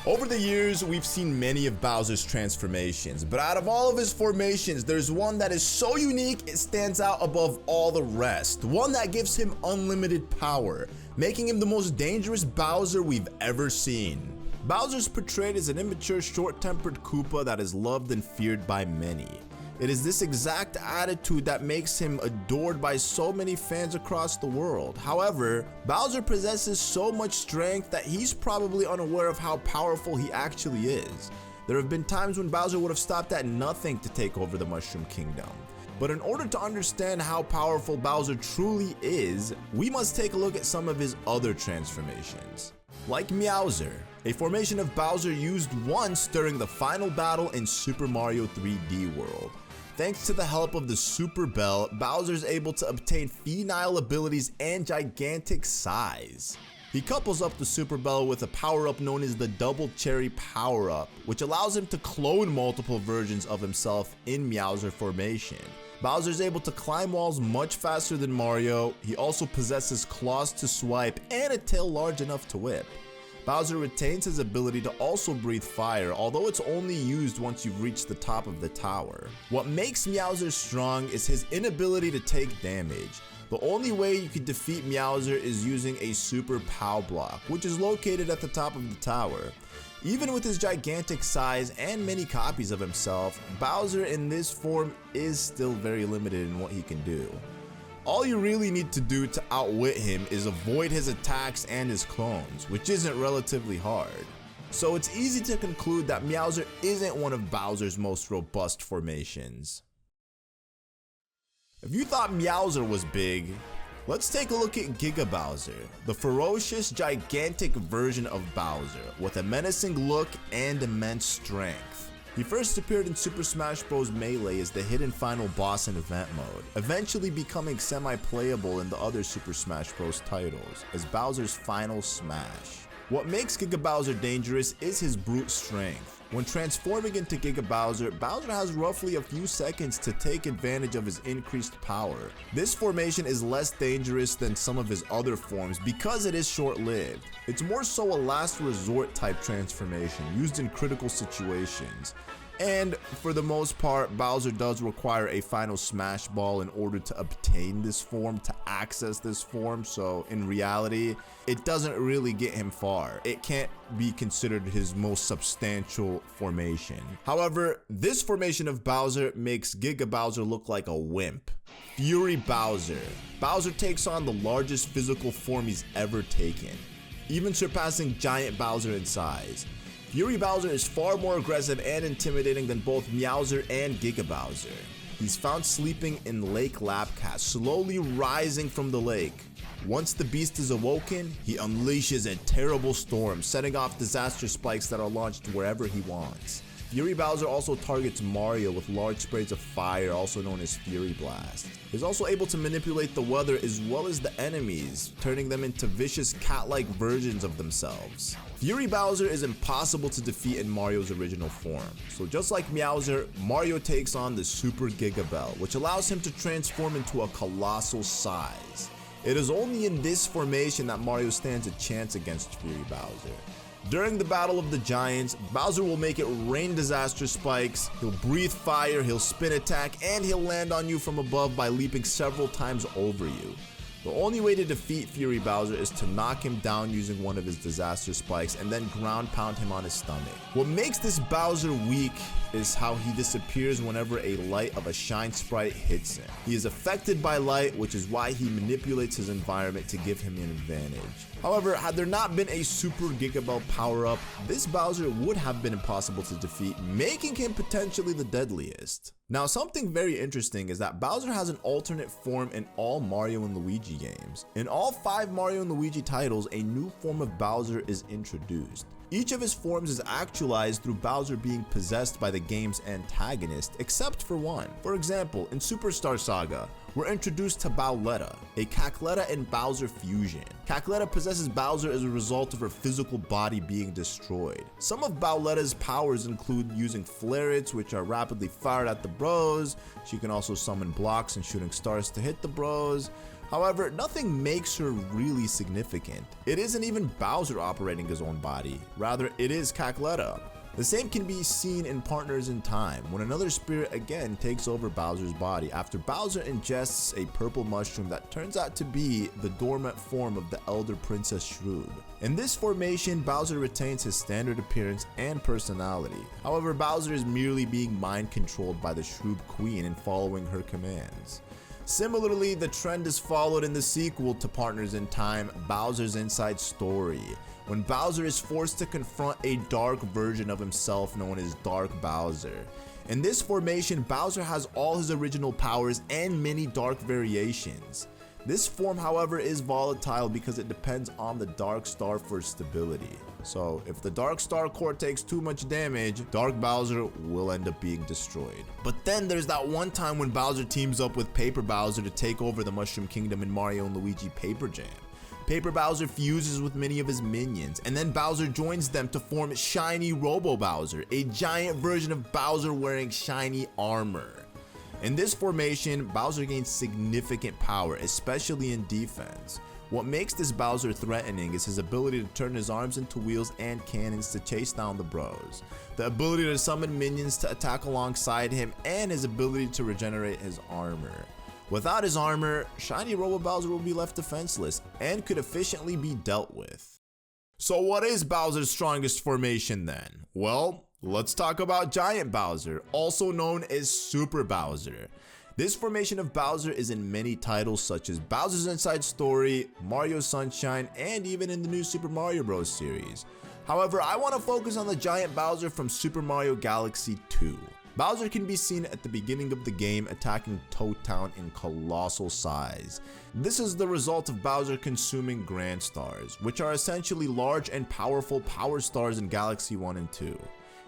Over the years, we've seen many of Bowser's transformations, but out of all of his formations, there's one that is so unique it stands out above all the rest. One that gives him unlimited power, making him the most dangerous Bowser we've ever seen. Bowser's portrayed as an immature, short-tempered Koopa that is loved and feared by many. It is this exact attitude that makes him adored by so many fans across the world. However, Bowser possesses so much strength that he's probably unaware of how powerful he actually is. There have been times when Bowser would have stopped at nothing to take over the Mushroom Kingdom. But in order to understand how powerful Bowser truly is, we must take a look at some of his other transformations. Like Meowser, a formation of Bowser used once during the final battle in Super Mario 3D World. Thanks to the help of the Super Bell, Bowser is able to obtain phenile abilities and gigantic size. He couples up the Super Bell with a power-up known as the Double Cherry Power-Up, which allows him to clone multiple versions of himself in Meowser formation. Bowser is able to climb walls much faster than Mario. He also possesses claws to swipe and a tail large enough to whip. Bowser retains his ability to also breathe fire, although it's only used once you've reached the top of the tower. What makes Meowser strong is his inability to take damage. The only way you can defeat Meowser is using a Super Pow Block, which is located at the top of the tower. Even with his gigantic size and many copies of himself, Bowser in this form is still very limited in what he can do. All you really need to do to outwit him is avoid his attacks and his clones, which isn't relatively hard. So it's easy to conclude that Meowser isn't one of Bowser's most robust formations. If you thought Meowser was big, let's take a look at Giga Bowser, the ferocious, gigantic version of Bowser with a menacing look and immense strength. He first appeared in Super Smash Bros. Melee as the hidden final boss in event mode, eventually becoming semi-playable in the other Super Smash Bros. Titles as Bowser's final smash. What makes Giga Bowser dangerous is his brute strength. When transforming into Giga Bowser, Bowser has roughly a few seconds to take advantage of his increased power. This formation is less dangerous than some of his other forms because it is short-lived. It's more so a last resort type transformation used in critical situations. And for the most part, Bowser does require a final Smash Ball in order to obtain this form, to access this form, so in reality, it doesn't really get him far. It can't be considered his most substantial formation. However, this formation of Bowser makes Giga Bowser look like a wimp. Fury Bowser. Bowser takes on the largest physical form he's ever taken, even surpassing Giant Bowser in size. Fury Bowser is far more aggressive and intimidating than both Meowser and Giga Bowser. He's found sleeping in Lake Lapcat, slowly rising from the lake. Once the beast is awoken, he unleashes a terrible storm, setting off disaster spikes that are launched wherever he wants. Fury Bowser also targets Mario with large sprays of fire, also known as Fury Blast. He's also able to manipulate the weather as well as the enemies, turning them into vicious cat-like versions of themselves. Fury Bowser is impossible to defeat in Mario's original form. So just like Meowser, Mario takes on the Super Giga Bell, which allows him to transform into a colossal size. It is only in this formation that Mario stands a chance against Fury Bowser. During the Battle of the Giants, Bowser will make it rain disaster spikes, he'll breathe fire, he'll spin attack, and he'll land on you from above by leaping several times over you. The only way to defeat Fury Bowser is to knock him down using one of his disaster spikes and then ground pound him on his stomach. What makes this Bowser weak is how he disappears whenever a light of a shine sprite hits him. He is affected by light, which is why he manipulates his environment to give him an advantage. However, had there not been a Super Giga Bell power-up, this Bowser would have been impossible to defeat, making him potentially the deadliest. Now, something very interesting is that Bowser has an alternate form in all Mario and Luigi games. In all 5 Mario and Luigi titles, a new form of Bowser is introduced. Each of his forms is actualized through Bowser being possessed by the game's antagonist, except for one. For example, in Superstar Saga, we're introduced to Bowletta, a Cackletta and Bowser fusion. Cackletta possesses Bowser as a result of her physical body being destroyed. Some of Bowletta's powers include using flarets, which are rapidly fired at the bros. She can also summon blocks and shooting stars to hit the bros. However, nothing makes her really significant. It isn't even Bowser operating his own body, rather it is Cackletta. The same can be seen in Partners in Time, when another spirit again takes over Bowser's body after Bowser ingests a purple mushroom that turns out to be the dormant form of the Elder Princess Shroob. In this formation, Bowser retains his standard appearance and personality. However, Bowser is merely being mind controlled by the Shroob Queen and following her commands. Similarly, the trend is followed in the sequel to Partners in Time, Bowser's Inside Story, when Bowser is forced to confront a dark version of himself known as Dark Bowser. In this formation, Bowser has all his original powers and many dark variations. This form, however, is volatile because it depends on the Dark Star for stability. So if the Dark Star core takes too much damage, Dark Bowser will end up being destroyed. But then there's that one time when Bowser teams up with Paper Bowser to take over the Mushroom Kingdom in Mario & Luigi Paper Jam. Paper Bowser fuses with many of his minions, and then Bowser joins them to form Shiny Robo Bowser, a giant version of Bowser wearing shiny armor. In this formation, Bowser gains significant power, especially in defense. What makes this Bowser threatening is his ability to turn his arms into wheels and cannons to chase down the bros, the ability to summon minions to attack alongside him, and his ability to regenerate his armor. Without his armor, Shiny Robo Bowser will be left defenseless and could efficiently be dealt with. So what is Bowser's strongest formation then? Well, let's talk about Giant Bowser, also known as Super Bowser. This formation of Bowser is in many titles such as Bowser's Inside Story, Mario Sunshine, and even in the new Super Mario Bros. Series. However, I want to focus on the Giant Bowser from Super Mario Galaxy 2. Bowser can be seen at the beginning of the game attacking Toad Town in colossal size. This is the result of Bowser consuming Grand Stars, which are essentially large and powerful power stars in Galaxy 1 and 2.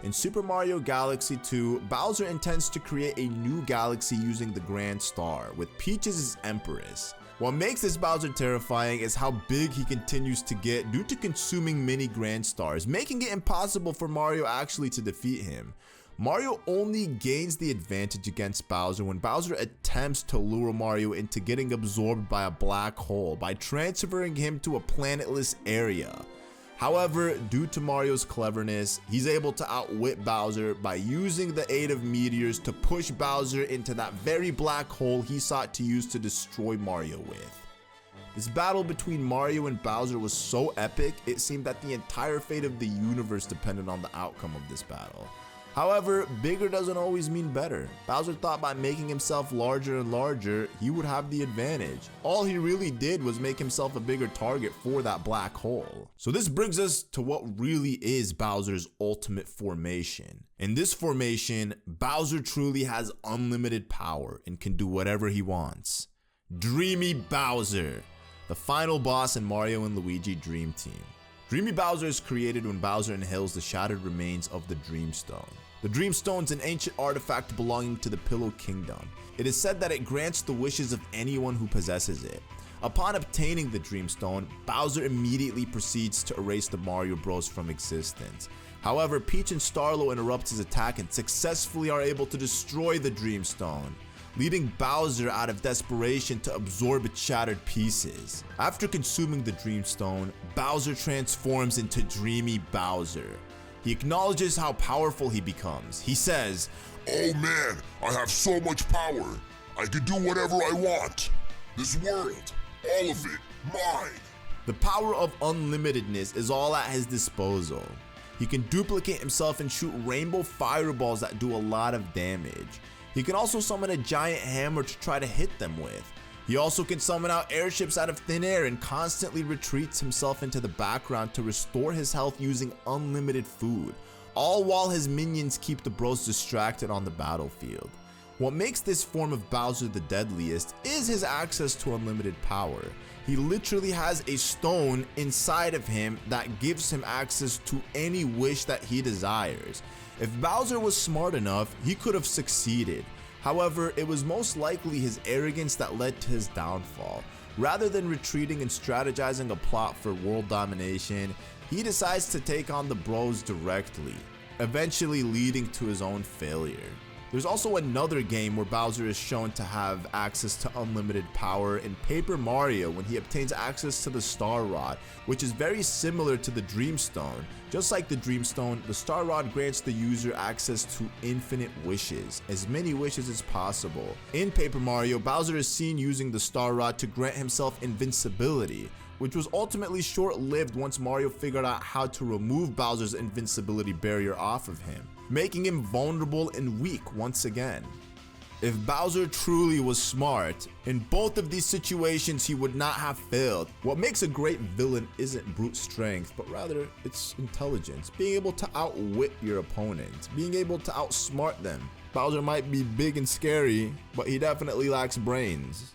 In Super Mario Galaxy 2, Bowser intends to create a new galaxy using the Grand Star, with Peach as his Empress. What makes this Bowser terrifying is how big he continues to get due to consuming many Grand Stars, making it impossible for Mario actually to defeat him. Mario only gains the advantage against Bowser when Bowser attempts to lure Mario into getting absorbed by a black hole by transferring him to a planetless area. However, due to Mario's cleverness, he's able to outwit Bowser by using the aid of meteors to push Bowser into that very black hole he sought to use to destroy Mario with. This battle between Mario and Bowser was so epic, it seemed that the entire fate of the universe depended on the outcome of this battle. However, bigger doesn't always mean better. Bowser thought by making himself larger and larger, he would have the advantage. All he really did was make himself a bigger target for that black hole. So this brings us to what really is Bowser's ultimate formation. In this formation, Bowser truly has unlimited power and can do whatever he wants. Dreamy Bowser, the final boss in Mario & Luigi Dream Team. Dreamy Bowser is created when Bowser inhales the shattered remains of the Dream Stone. The Dream Stone is an ancient artifact belonging to the Pillow Kingdom. It is said that it grants the wishes of anyone who possesses it. Upon obtaining the Dream Stone, Bowser immediately proceeds to erase the Mario Bros from existence. However, Peach and Starlo interrupt his attack and successfully are able to destroy the Dream Stone, leading Bowser out of desperation to absorb its shattered pieces. After consuming the Dream Stone, Bowser transforms into Dreamy Bowser. He acknowledges how powerful he becomes. He says, "Oh man, I have so much power. I can do whatever I want. This world, all of it, mine." The power of unlimitedness is all at his disposal. He can duplicate himself and shoot rainbow fireballs that do a lot of damage. He can also summon a giant hammer to try to hit them with. He also can summon out airships out of thin air and constantly retreats himself into the background to restore his health using unlimited food, all while his minions keep the bros distracted on the battlefield. What makes this form of Bowser the deadliest is his access to unlimited power. He literally has a stone inside of him that gives him access to any wish that he desires. If Bowser was smart enough, he could have succeeded. However, it was most likely his arrogance that led to his downfall. Rather than retreating and strategizing a plot for world domination, he decides to take on the bros directly, eventually leading to his own failure. There's also another game where Bowser is shown to have access to unlimited power in Paper Mario when he obtains access to the Star Rod, which is very similar to the Dream Stone. Just like the Dream Stone, the Star Rod grants the user access to infinite wishes, as many wishes as possible. In Paper Mario, Bowser is seen using the Star Rod to grant himself invincibility, which was ultimately short-lived once Mario figured out how to remove Bowser's invincibility barrier off of him, making him vulnerable and weak once again. If Bowser truly was smart, in both of these situations he would not have failed. What makes a great villain isn't brute strength, but rather it's intelligence, being able to outwit your opponent, being able to outsmart them. Bowser might be big and scary, but he definitely lacks brains.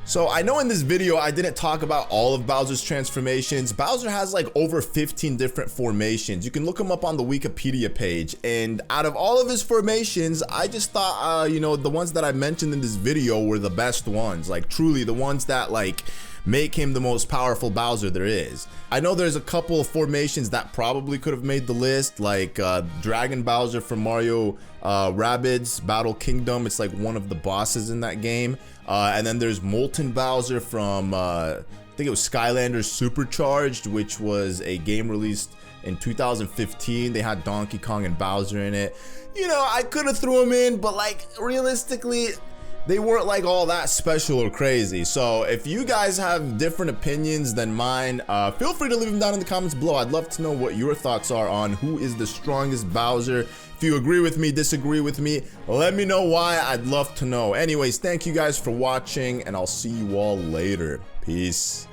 So I know in this video I didn't talk about all of Bowser's transformations. Bowser has like over 15 different formations. You can look them up on the Wikipedia page, and out of all of his formations, I just thought you know, the ones that I mentioned in this video were the best ones, like truly the ones that like make him the most powerful Bowser there is. I know there's a couple of formations that probably could have made the list, like Dragon Bowser from Mario Rabbids Battle Kingdom. It's like one of the bosses in that game. And then there's Molten Bowser from I think it was Skylanders Supercharged, which was a game released in 2015. They had Donkey Kong and Bowser in it. You know, I could have threw them in, but like realistically, they weren't like all that special or crazy. So if you guys have different opinions than mine, feel free to leave them down in the comments below. I'd love to know what your thoughts are on who is the strongest Bowser. If you agree with me, disagree with me, let me know why. I'd love to know. Anyways, thank you guys for watching, and I'll see you all later. Peace.